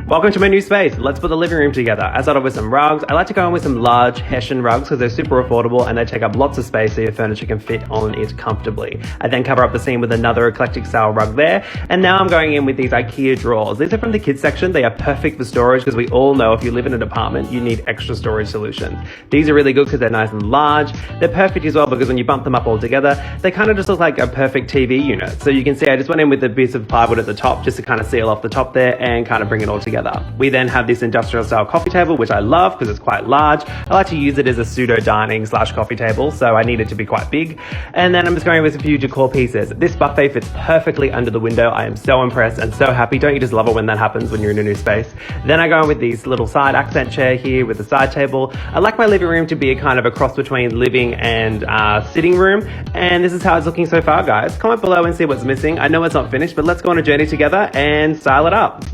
Welcome to my new space. Let's put the living room together. I started with some rugs. I like to go in with some large Hessian rugs because they're super affordable and they take up lots of space so your furniture can fit on it comfortably. I then cover up the seam with another eclectic style rug there. And now I'm going in with these Ikea drawers. These are from the kids section. They are perfect for storage because we all know if you live in an apartment, you need extra storage solutions. These are really good because they're nice and large. They're perfect as well because when you bump them up all together, they kind of just look like a perfect TV unit. So you can see I just went in with a bit of plywood at the top just to kind of seal off the top there and kind of bring it all together. We then have this industrial style coffee table, which I love because it's quite large. I like to use it as a pseudo dining / coffee table, so I need it to be quite big. And then I'm just going with a few decor pieces. This buffet fits perfectly under the window. I am so impressed and so happy. Don't you just love it when that happens when you're in a new space? Then I go in with these little side accent chair here with a side table. I like my living room to be a kind of a cross between living and sitting room. And this is how it's looking so far, guys. Comment below and see what's missing. I know it's not finished, but let's go on a journey together and style it up.